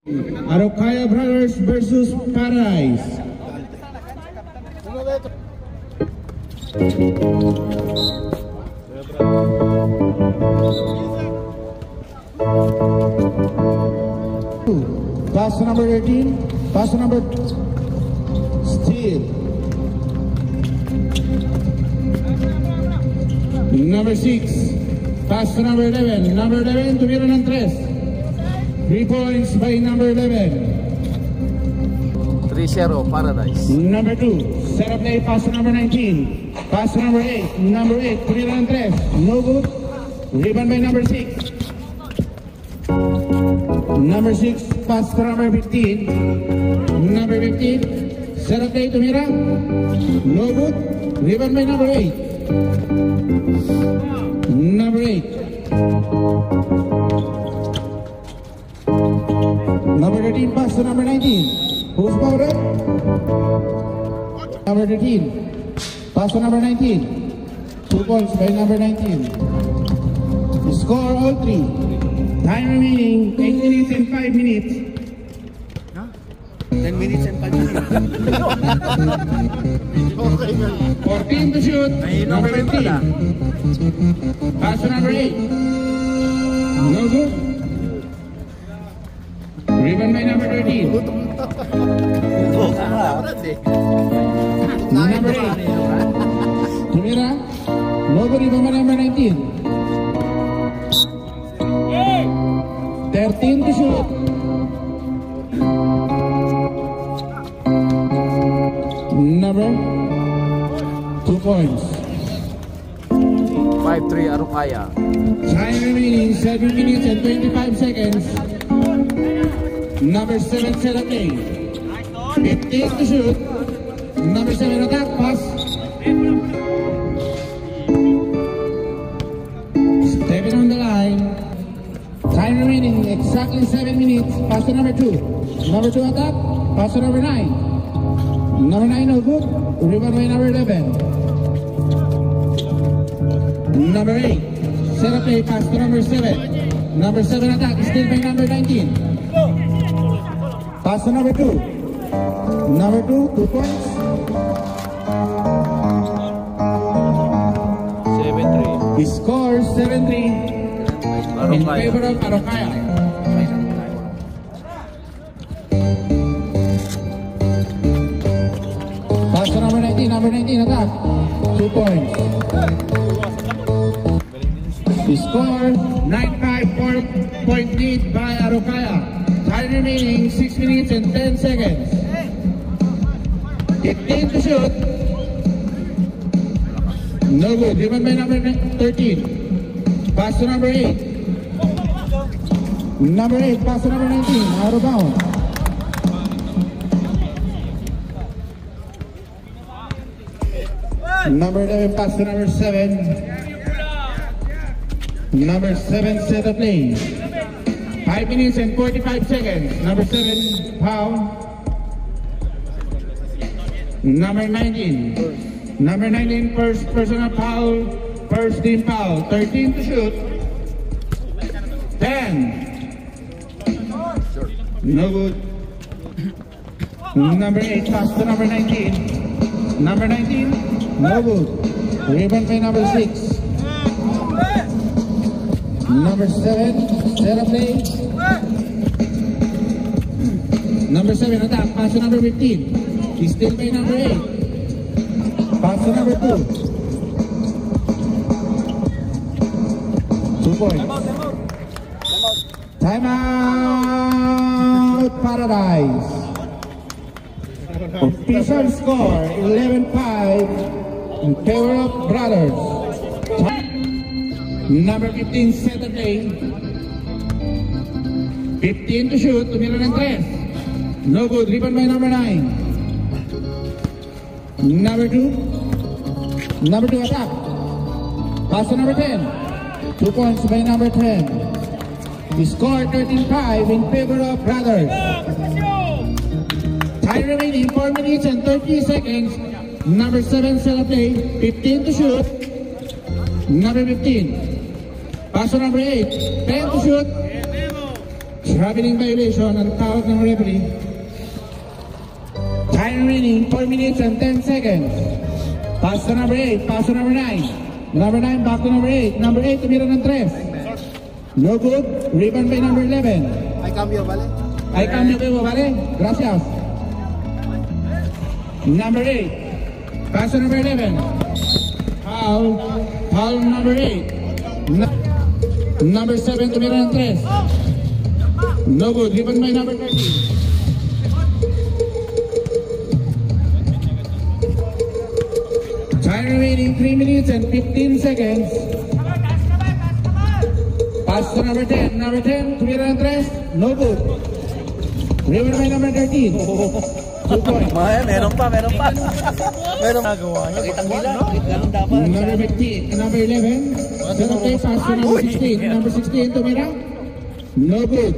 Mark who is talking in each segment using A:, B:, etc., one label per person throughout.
A: Arokaya Brothers versus Paradise. Pass number 13, pass number Steel. Number 6, pass number 11. Number 11, tumira ng 3. 3 points by number 11.
B: 3-0 Paradise.
A: Number 2, set up play, pass number 19. Pass number 8. Number 8, tumira ng 3. No good. Rebound by number 6. Number 6, pass to number 15. Number 15, set up play, tumira. No good. Rebound by number 8. Number 8. Number 13, pass to number 19. Who's about it? Number 13, pass to number 19. 2 points by number 19. Score all 3. Time remaining 8 minutes and 5 minutes.
B: 10 minutes and 5 minutes.
A: 14 to shoot. Number 15. Pass to number 8. No good. Rebound by number 13. Number 8. Tumira. No good. Rebound by number 19. 13 to shoot. Number 2 points.
B: 5-3 Arokaya.
A: Time remaining 7 minutes and 25 seconds. Number 7 set up play. 15 to shoot. Number 7 attack pass. Stepping on the line. Time remaining exactly 7 minutes. Pass to number 2. Number 2 attack. Pass to number 9. Number 9 no good. Rebound by number 11. Number 8. Set up play. Pass to number 7. Number 7 attack. Still by number 19. Pass to number 2. Number 2, 2 points.
B: 7-3.
A: Score 7-3 in favor of Arokaya. Pass to number 19. Number 19 attack. 2 points. Score 9-5 point lead by Arokaya. Time remaining 6 minutes and 10 seconds. 15 to shoot. No good. Rebound by number 13. Pass to number 8. Number 8, pass to number 19. Out of bounds. Number 11, pass to number 7. Number 7, set the play. 5 minutes and 45 seconds. Number 7, foul. Number 19. Number 19, first personal foul. First team foul. 13 to shoot. 10. No good. Number 8, pass to number 19. Number 19, no good. Rebound by number 6. Number 7, set up play. Number 7, attack. Pass to number 15. He's still by number 8. Pass to number 2. 2 points. Time out, Paradise. Official score 11-5 in favor of Brothers. Number 15, set the play. 15 to shoot, tumira ng 3. No good, rebound by number 9. Number 2. Number 2 attack. Pass to number 10. 2 points by number 10. The score 13-5 in favor of Brothers. Time remaining 4 minutes and 30 seconds. Number 7 set up play. 15 to shoot. Number 15. Pass to number 8. 10 to shoot. Traveling violation and foul ng referee. Time remaining 4 minutes and 10 seconds. Pass to number 8, pass to number 9. Number 9 back to number 8. Number 8 tumira ng 3. No good. Rebound by number 11.
C: Ay cambio, vale?
A: Ay cambio Bebo, vale? Gracias. Number 8. Pass to number 11. Foul. Foul number 8. Number 7 tumira ng 3. No good. Rebound by number 13. Time remaining 3 minutes and 15 seconds. Pass to number 10. Number 10, tumira ng 3. No good. Rebound by number 13. 2 points.
B: Meron pa. Meron nagawa niya. Kitang hila. Ganun dapat.
A: Number 15, number 11. Zero play, pass to number 16. Number 16, tumira. No good.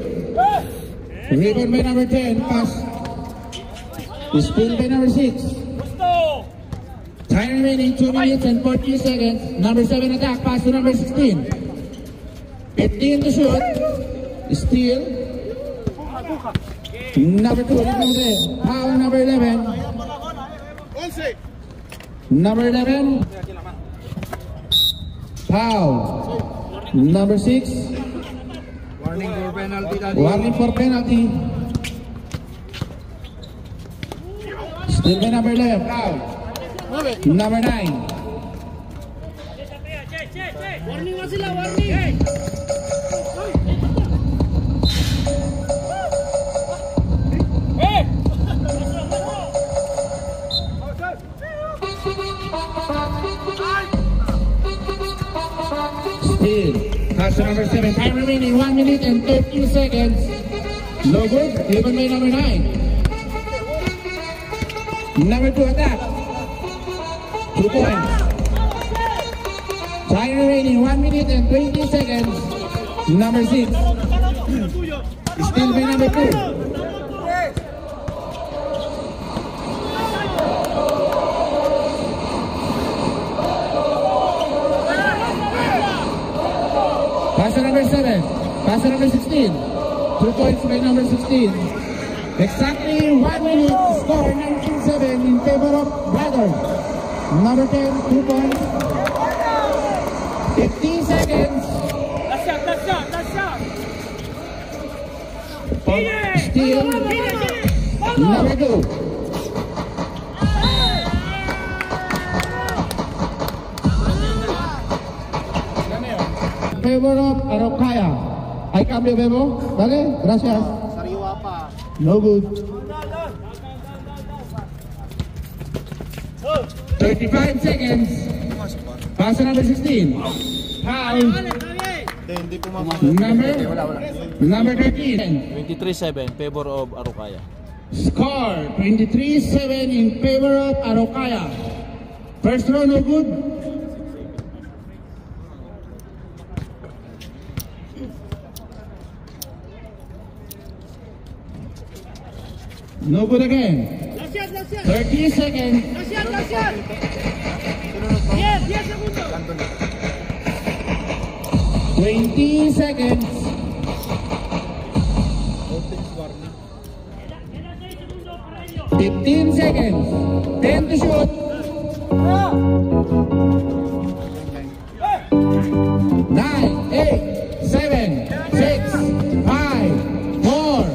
A: Rebound by number 10. Pass. Spin by number 6. Time remaining 2 minutes and 40 seconds. Number 7 attack. Pass to number 16. 15 to shoot. Steal. Number 2. Foul number 11. Number 11. Foul. Number 6.
C: Warning for penalty.
A: Warning for penalty. Still by number 11. Foul. Number 9.
D: Warning na sila, warning.
A: Still. Pass to number 7. Time remaining 1 minute and 30 seconds. No good. Even by number 9. Number 2 attack. 2 points. Time remaining 1 minute and 20 seconds. Number 6. Still by number 2. Pass to number 7. Pass to number 16. 2 points by number 16. Exactly 1 minute. Score 19-7 in favor of Brother. Number 10, 2 points. 15 seconds.
D: Last shot.
A: Steal. Number 2. Favor of Araucaya. Ay cambio, Bebo. Vale, gracias.
C: Sariwa pa.
A: No good. 35 seconds. Pass to number 16. Foul.
C: Hindi pumapasok.
A: Number 13.
B: 23-7, favor of Araucaya.
A: Score 23-7 in favor of Araucaya. First row, no good. No good again.
D: Last shot.
A: 30 seconds.
D: Last shot. 10 segundos.
A: 20 seconds. 15 seconds. 10 to shoot. 9, 8, 7, 6, 5, 4.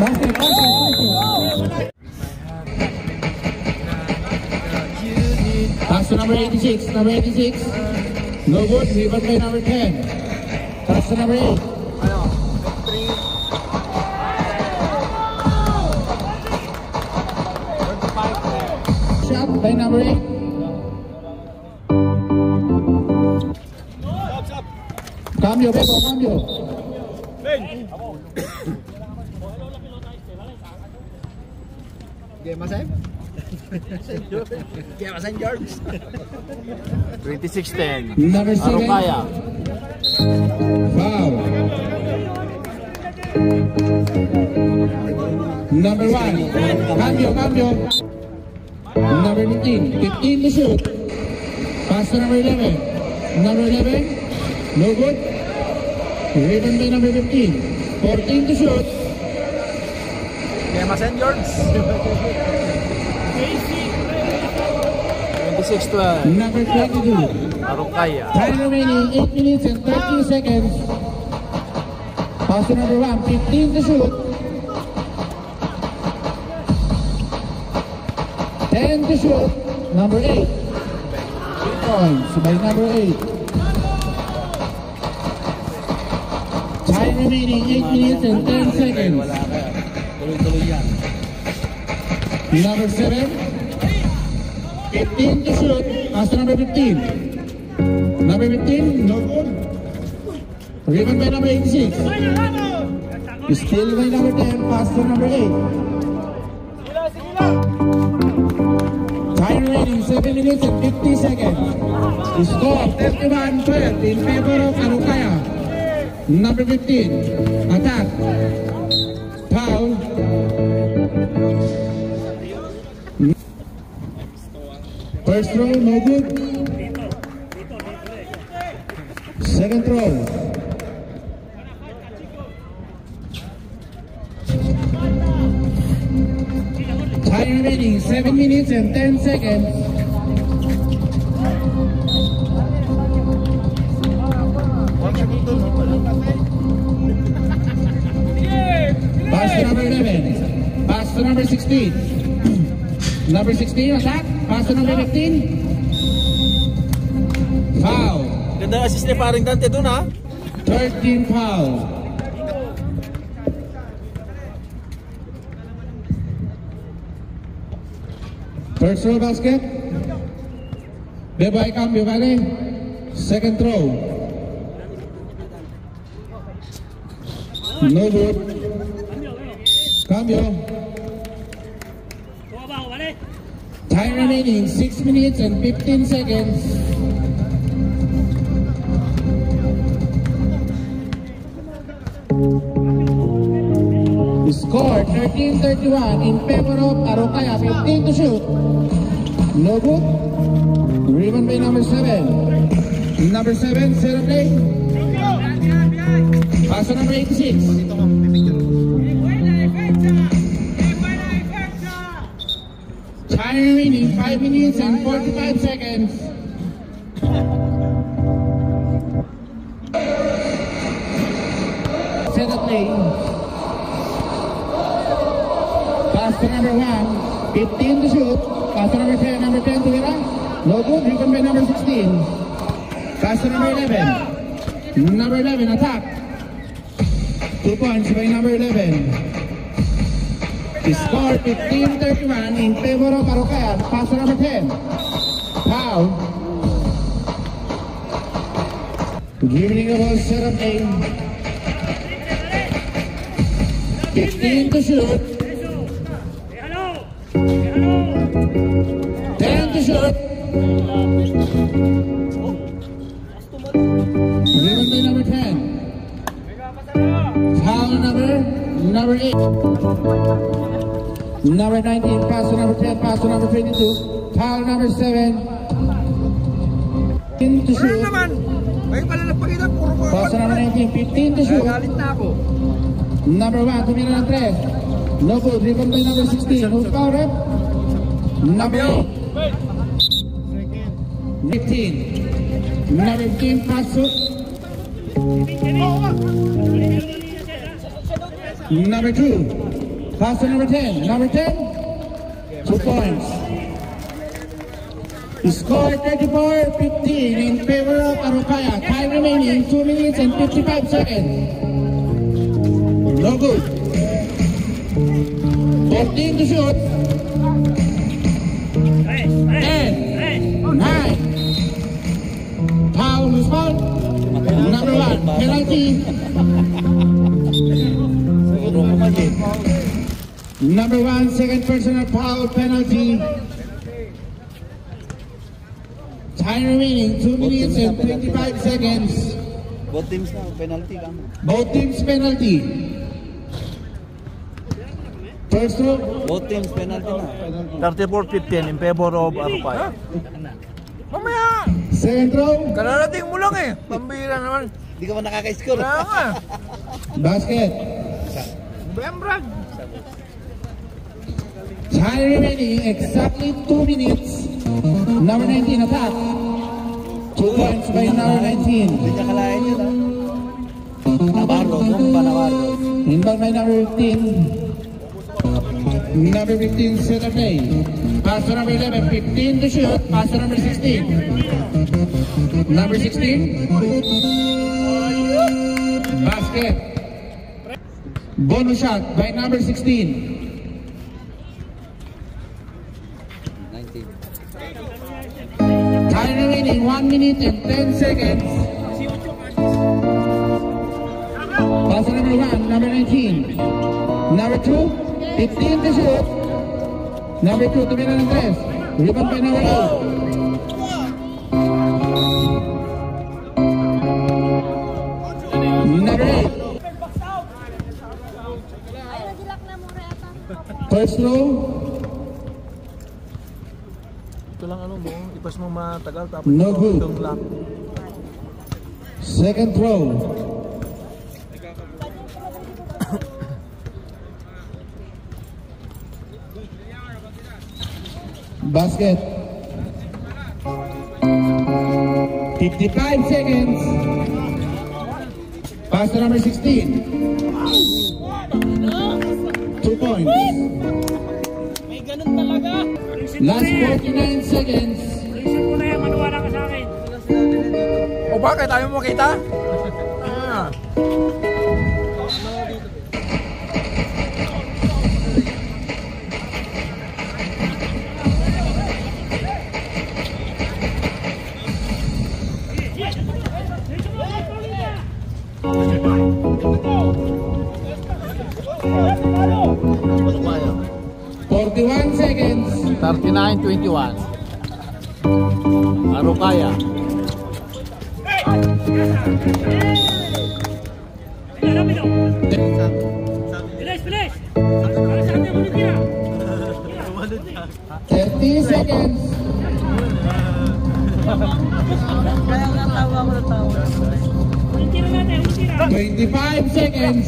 A: Basket. Pass to number 86. Number 86. No good. Rebound by number 10. Pass to number 8. Shot by number 8. Cambio, Bebo, cambio.
C: Game Asem? Game Asem, George?
B: 26-10,
A: Number 7.
B: Araucaya.
A: Foul. Number 1. Cambio. Number 15. 15 to shoot. Pass Pass to number 11. Number 11, no good. Rebound by number 15. 14 to shoot.
B: Kaya St. George. 26-12.
A: Number 22.
B: Arukaya.
A: Time remaining 8 minutes and 30 seconds. Pass to number 1, 15 to shoot. 10 to shoot. Number 8. 3 points by number 8. Time remaining 8 minutes and 10 seconds.
B: Wala ka. Tuloy-tuloy yan.
A: Number 7. 15 to shoot. Pass to number 15. Number 15, no good. Rebound by number 86. Still by number 10, pass to number 8. Time remaining 7 minutes and 50 seconds. Score 31-12 in favor of Arukaya. Number 15, attack. Foul. First throw, no good. Second throw. Time remaining 7 minutes and 10 seconds. Pass to number 11. Pass to number 16. Number 16, attack. Pass to number 15. Foul.
B: Ganda assist ni paring Dante dun ha.
A: 13 foul. First throw basket. Bebay cambio, vale. Second throw. No good. Cambio. Time remaining 6 minutes and 15 seconds. Score 13-31 in favor of Arukaya. 15 to shoot. No good. Rebound by number 7. Number 7, set up play. Pass to number 86. Time remaining 5 minutes and 45 seconds. Set up play. Pass to number 1, 15 to shoot. Pass to number 10, number 10 to Hira. No good, rebound by number 16. Pass to number 11. Number 11, attack. 2 points by number 11. Score 15-31 in favor of Arukaya. Pass to number 10. Foul. Giving a ball, set up aim. 15 to shoot. 10 to shoot. Rebound by number 10. Foul number 8. Number 19, pass to number 10, pass to number 22. Foul number 7. To shoot. Pass to number 19, 15 to shoot. Number 1, tumira ng 3. No good, rebound by number 16. Who's foul, rep? Number 8. 15. Number 15, pass to number 2. Pass to number 10. Number 10, 2 points. Score 34-15 in favor of Arukaya. Time remaining 2 minutes and 55 seconds. No good. 14 to shoot. 10, 9. Foul, who's foul? Number 1, penalty. Number 1, second personal foul, penalty. Time remaining 2 minutes and 25 seconds.
B: Both teams na penalty lang.
A: Both teams penalty. First throw.
B: Both teams penalty na. 34-15 in favor of Arukaya.
C: Mamaya!
A: Second throw.
B: Kararating mo lang eh. Pambira naman.
C: Hindi ka ba nakaka-score?
B: Kaya nga.
A: Basket.
B: Bembrag.
A: Time remaining exactly 2 minutes. Number 19 attack. 2 points by number 19.
C: Hindi niya kalahin yun, ha? Navarro, bomba Navarro.
A: Inbound by number 15. Number 15 set of play. Pass to number 11. 15 to shoot. Pass to number 16. Number 16. Basket. Bonus shot by number 16.
C: 19.
A: Time remaining 1 minute and 10 seconds. Pass to number 1, number 19. Number 2, 15 to shoot. Number 2, tumira ng 3. Rebound by number 8. Number 8. First row.
B: Ito lang ano mo, ipas mo matagal tapos
A: No good.
B: itong lock.
A: Second throw. Basket. 55 seconds. Pass to number 16. 2 points.
D: May ganun talaga.
A: Last 49 seconds.
D: Listen mo na yan, maniwala ka sa akin.
B: O bakit? Ayaw mo makita? Ah.
C: Ano ba yun?
A: 41 seconds.
C: 39-21. Arukaya.
D: Rápido. Bilis, bilis. Para sa atin, ulit niya.
A: 30 seconds.
D: Kaya nga tawa ko na tawa. Ulit tira natin, ulit tira.
A: 25 seconds.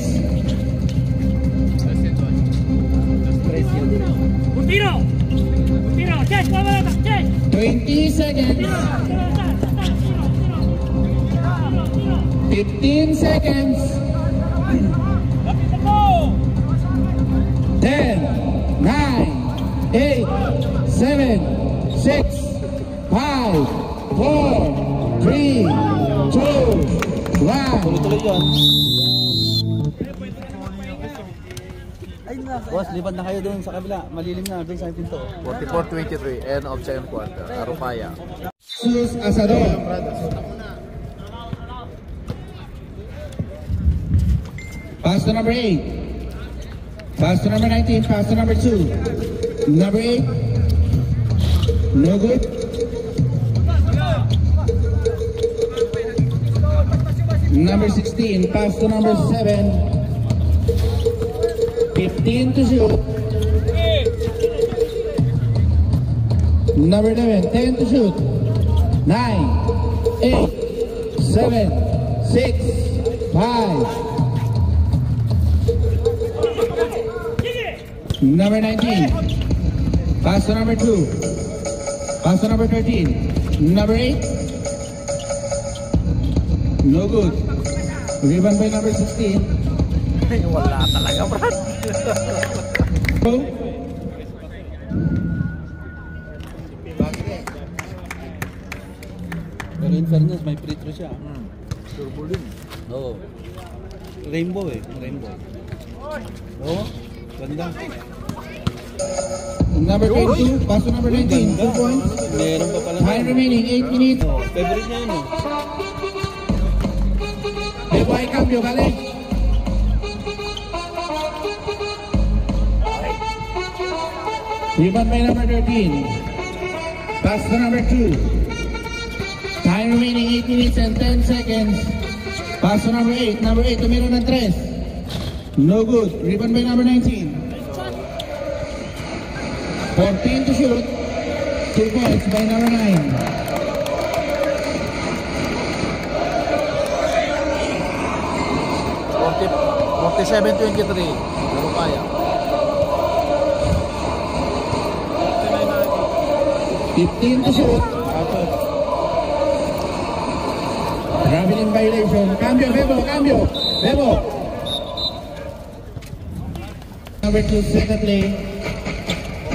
D: Tiro! Tiro! Chess! Wala na! Chess!
A: 20 seconds.
D: Tiro! Tiro! Tiro!
A: 15 seconds. 10, 9, 8, 7, 6, 5, 4, 3, 2, 1.
C: Tuloy-tuloy yun. Boss, lipat na kayo doon sa kabila. Malilim na doon sa pinto.
B: 44-23, end of second quarter. Arupaya.
A: Sus Asador. Pass to number 8. Pass to number 19. Pass to number 2. Number 8. No good. Number 16. Pass to number 7. 15 to shoot. Number 11, 10 to shoot. 9, 8, 7, 6, 5. Number 19. Pass to number 2. Pass to number 13. Number 8. No good. Rebound by number 16.
B: Wala talaga, Brad.
C: Pero in fairness, may free throw siya.
B: Turbo din.
C: Oo. Rainbow eh. Rainbow. Oo. Ganda.
A: Number 22, pass to number 19, 2 points.
C: Meron pa pala.
A: Time remaining, 8 minutes.
C: Oh, favorite niya yun eh.
A: Beboy cambio, vale. Rebound by number 13. Pass to number 2. Time remaining 8 minutes and 10 seconds. Pass to number 8. Number 8, tumiro ng 3. No good. Rebound by number 19. 14 to shoot. 2 points by number 9.
B: 47-23. Pero kaya.
A: 15 to shoot. Traveling violation. Cambio, Bebo, cambio. Bebo. Number 2, set the play.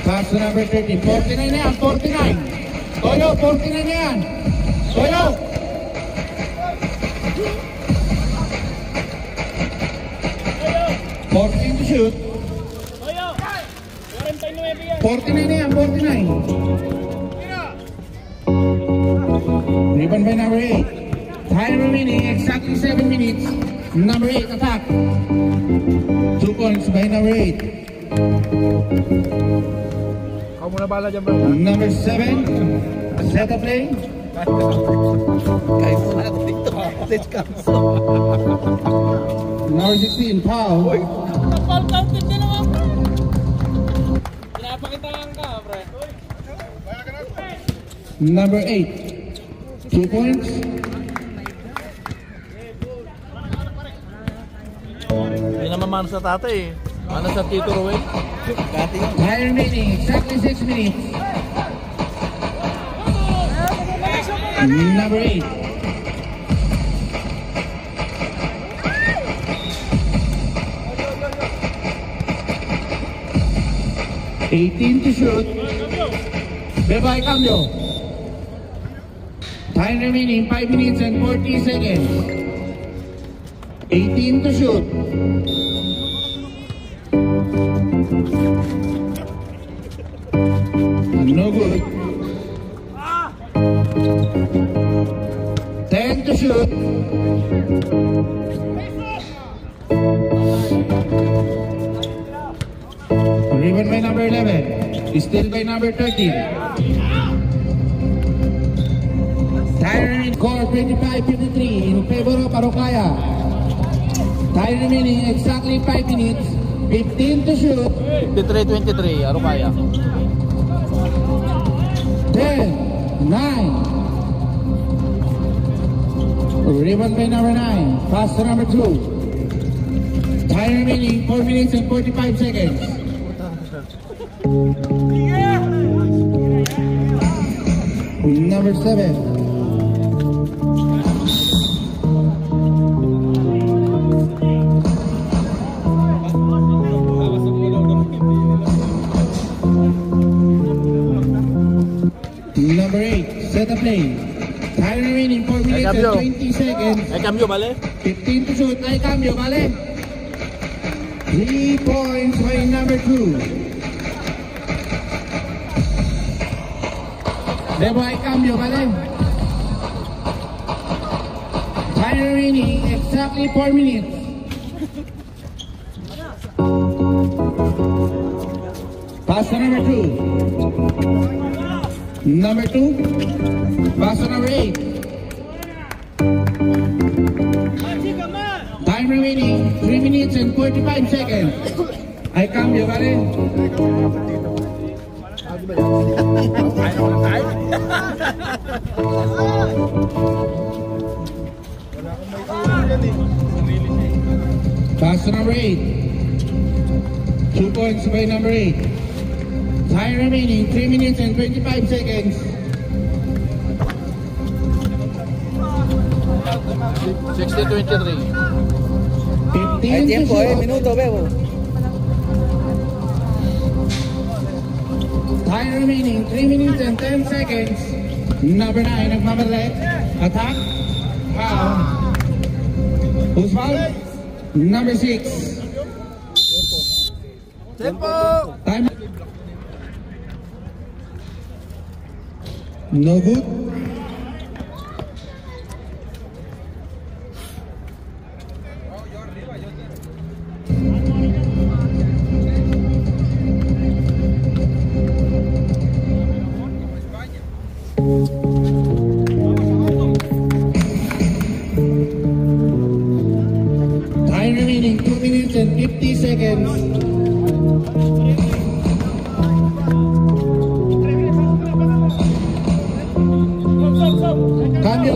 A: Pass to number 30. 49 na yan, 49. Toyo, 49 na yan. Toyo. To shoot. 49 na yan, 49. Rebound by number 8. Time remaining exactly 7 minutes. Number 8 attack. 2 points by number 8.
B: Ako muna bala dyan, bro.
A: Number 7. Set a play.
C: Kaya mo na ako dito. Let's cancel.
A: Number 16, foul.
D: Foul counted na naman. Pinapakitaan ka, pre.
A: Number 8. 2 points.
B: Hindi naman mano sa tatay eh. Ano sa Tito Ruel?
A: Time remaining exactly 6 minutes. Number 8. $18 to shoot. Bebay cambio. Time remaining 5 minutes and 40 seconds. 18 to shoot. No good. 10 to shoot. Rebound by number 11. Still by number 13. Time remaining score 25-53 in favor of Arokaya. Time remaining exactly 5 minutes. 15 to shoot.
B: 53-23. Arokaya.
A: 10, 9. Rebound by number 9. Pass to number 2. Time remaining 4 minutes and 45 seconds. Number 7. Number 8, set a play. Time remaining 4 minutes and 20 seconds.
B: Ay, cambio, bale?
A: 15 to shoot. Ay, cambio, vale? 3 points by number 2. Debo, ay cambio, vale? Time remaining exactly 4 minutes. Pass to number 2. Number 2, pass to number 8. Time remaining 3 minutes and 45 seconds. Ay cambio, vale? Pass to number 8. 2 points by number 8. Time remaining 3 minutes and 25 seconds.
B: 60-23.
C: Ay,
A: 15
C: tiempo,
A: to shoot.
C: minuto, Bebo.
A: Time remaining 3 minutes and 10 seconds. Number 9, nagmamalit. Attack. Foul. Who's foul? Number 6.
B: Tempo!
A: Time. No good. Time remaining 2 minutes and 50 seconds. Cambio.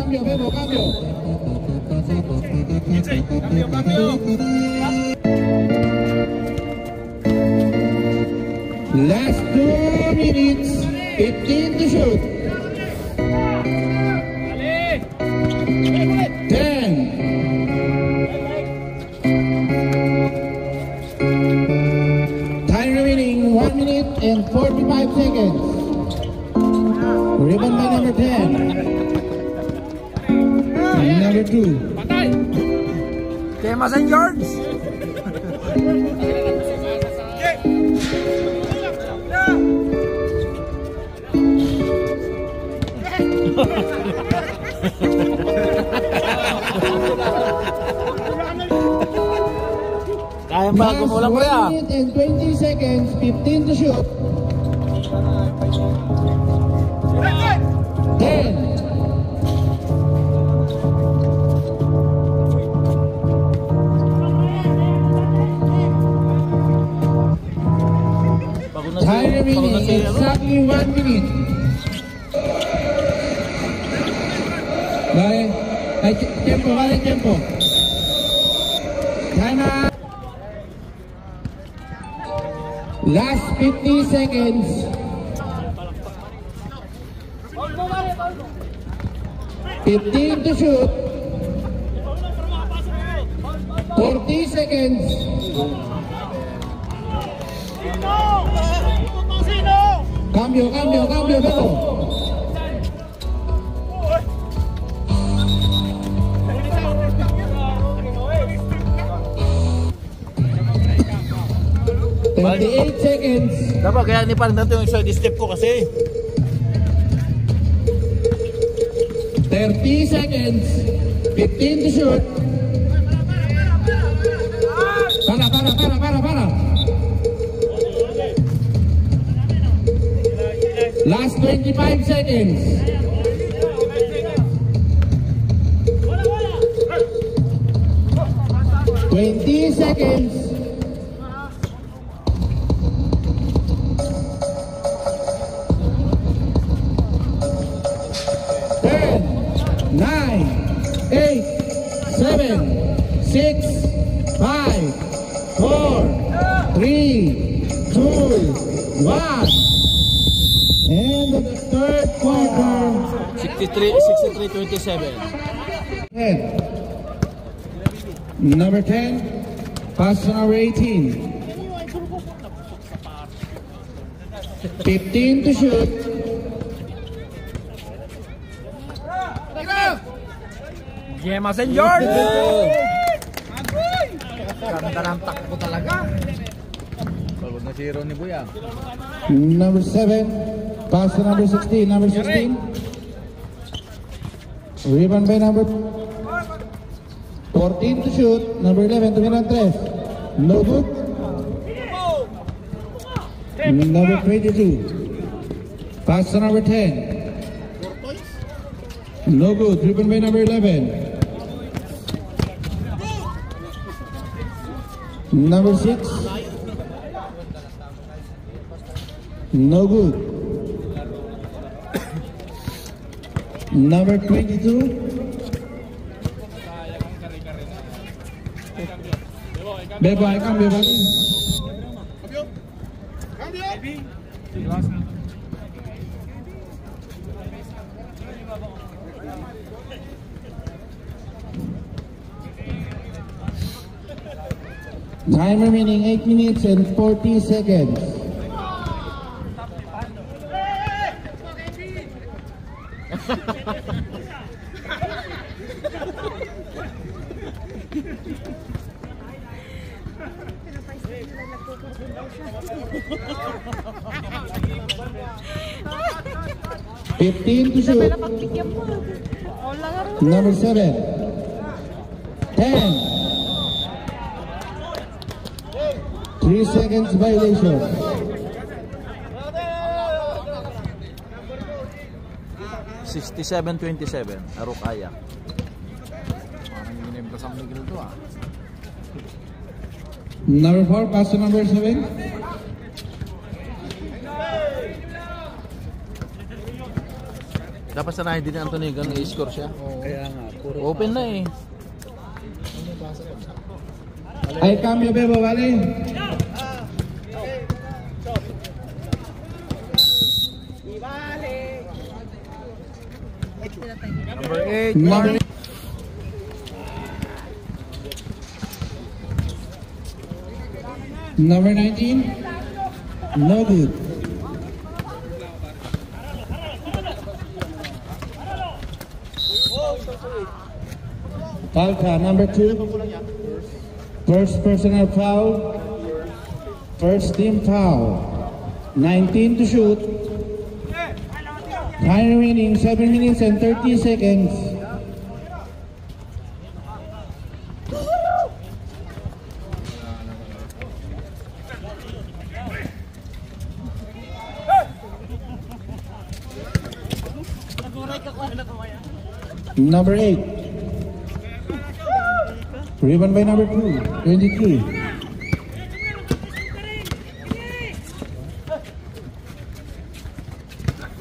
A: cambio, Bebo, cambio. Last 2 minutes, 15 to shoot. 10. Time remaining 1 minute and 45 seconds. Ribbon by number 10. Number 2.
B: Tema St. George. Kaya ba gumulang ko ya?
A: 1 minute and 20 seconds, 15 to shoot. 10. Time remaining exactly 1 minute. Vale, hay tiempo, vale tiempo. Time out. Last 50 seconds. 15 to shoot. 40 seconds. Cambio, Bebo. Thirty-eight seconds.
B: Dapat kaya ni parang natin yung side step ko kasi.
A: 30 seconds. 15 to shoot. Para. Last 25 seconds. 20 seconds. 10, 9, 8, 7, 6, 5, 4, 3, 2, 1. And the third quarter.
B: 63-27.
A: 10. Number 10, pass to number 18. 15 to shoot.
B: Tema St. George! Ganda ng takbo talaga. Pagod na si Ronnie Buya.
A: Number 7, pass to number 16. Number 16. Ribbon by number 14 to shoot. Number 11 to Mirantres. No good. Number 22. Pass to number 10. No good. Ribbon by number 11. Number 6. No good. Number 22. Bebo, ay cambio, ¿vale? Time remaining 8 minutes and 40 seconds. Fifteen to shoot. Number 7. 10. 3 seconds violation.
B: $67-27. Arok Ayak. Parang ginimba sa Miguel to ah.
A: Number 4, pass to number 7.
C: Dapat sanahin din ni Anthony, ganun i-score siya.
B: Kaya nga, puro
C: Open na eh.
A: Hay cambio, Bebo, vale?
B: Number 8,
A: Number Number 19, no good. Falca, number 2, first personal foul, first team foul. 19 to shoot. Time remaining 7 minutes and 30 seconds. Number 8. Rebound by number 2, 23.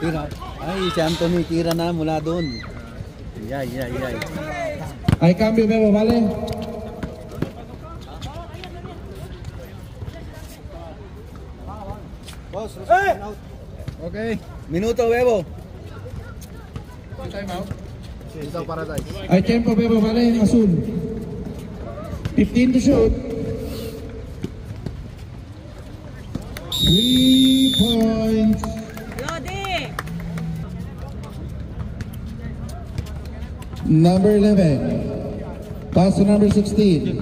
B: Tira. Ay, si Anthony tira na mula doon. Yay.
A: Hay cambio, Bebo, vale?
B: Boss, out. Okay. Minuto, Bebo.
C: Time out. Ito Paradise.
A: Hay tiempo, Bebo, vale? Azul. 15 to shoot. 3 points.
D: Lodi!
A: Number 11. Pass to number 16.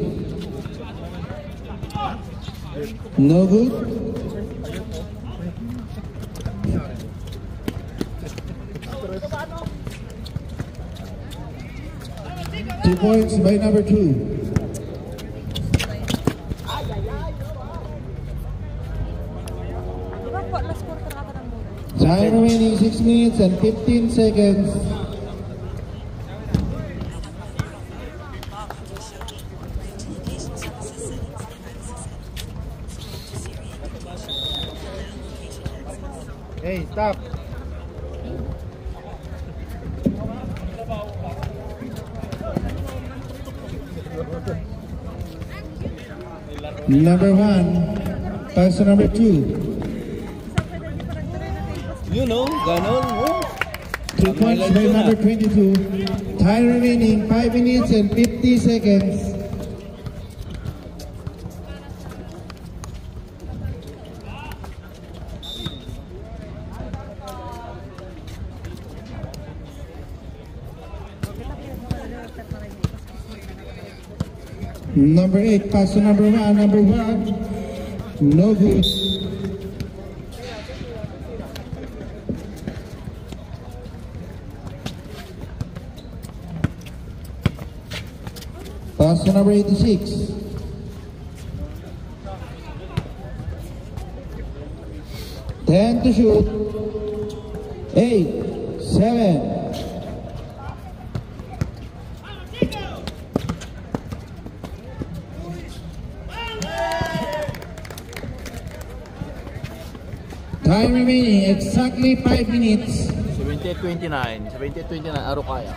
A: No good. Two points by number 2. Time remaining 6 minutes and 15 seconds.
C: Hey, stop.
A: Number 1, pass to number 2.
B: You know, ganon. Oh.
A: 2 points by number 22. Time remaining 5 minutes and 50 seconds. Number 8, pass to number 1. Number 1, no good. Pass to number 86. Ten to shoot. 8, 7. Time remaining exactly 5 minutes.
C: 78-29. 78-29. Arukaya.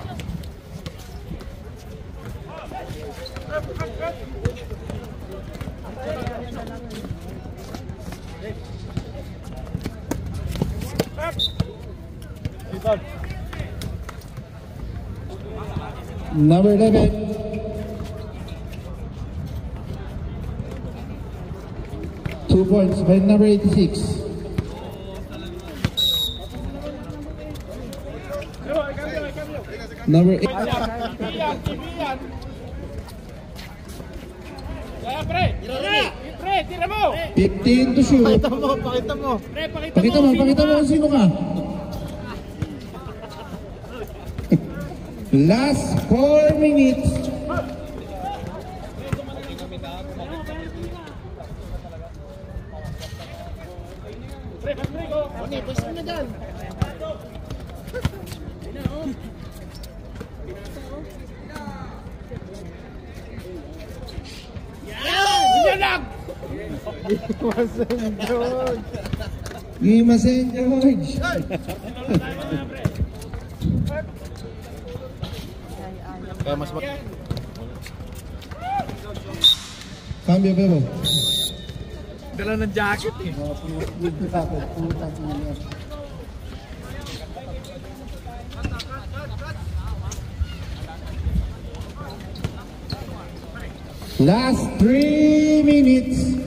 A: Number 11. Two points by number 86. Number 8.
E: Pre, tira mo!
A: 15 to shoot.
C: Pakita mo.
A: Pakita mo kung sino ka. Last 4 minutes.
E: Pre, go! Okay, pwes mo na dyan! Yan lang!
A: Gimasen George.
B: Kaya mas
A: Cambio, Bebo.
B: dala ng jacket eh.
A: Last 3 minutes.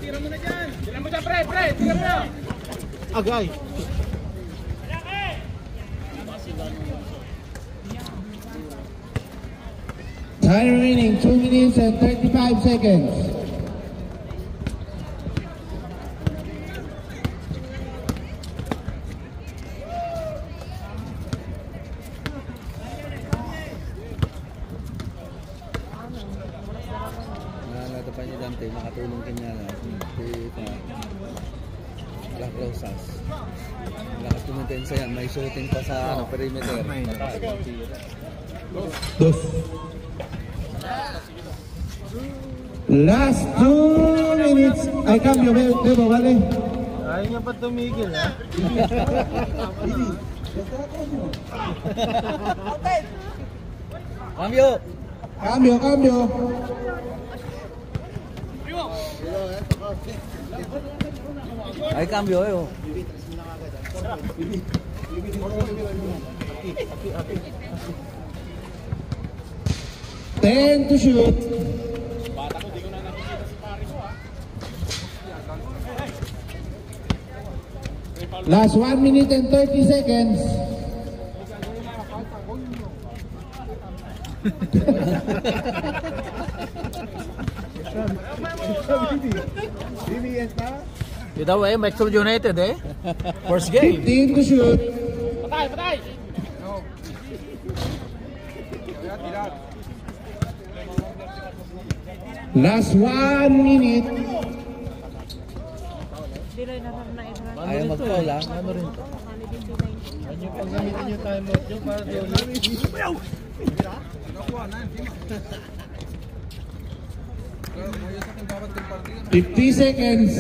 E: Tira mo na dyan! Tira mo dyan, pre! Tira mo na!
B: Agay.
A: Time remaining 2 minutes and 35 seconds.
C: Nalalato pa niya Dante, makatulong kanya na. Black Rosas. Lakas tumuntensa yan, may shooting pa sa perimeter.
A: Dos. Last 2 minutes. Ay, cambio, Bebo, vale.
B: Ayaw niya pa tumigil ha.
C: Cambio!
A: Cambio, cambio.
C: Ay, cambio eh oh.
A: 10 to shoot. Last 1 minute and 30 seconds.
B: Kita way, Maxwell United eh. First game.
A: 15 to shoot.
E: Patay! Patay!
A: Last 1 minute.
D: Diloy na na ito.
C: Ayaw mag-call ha.
B: Ano rin to? Ano yung paggamitin yung time out nyo para doon?
A: 50 seconds.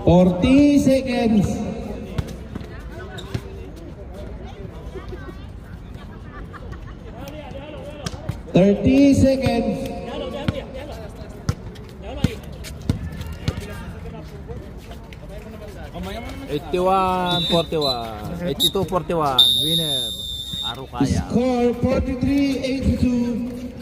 A: Forty seconds. Thirty seconds.
B: 81-41. 82-41. Winner. Arukaya.
A: Score 43-82.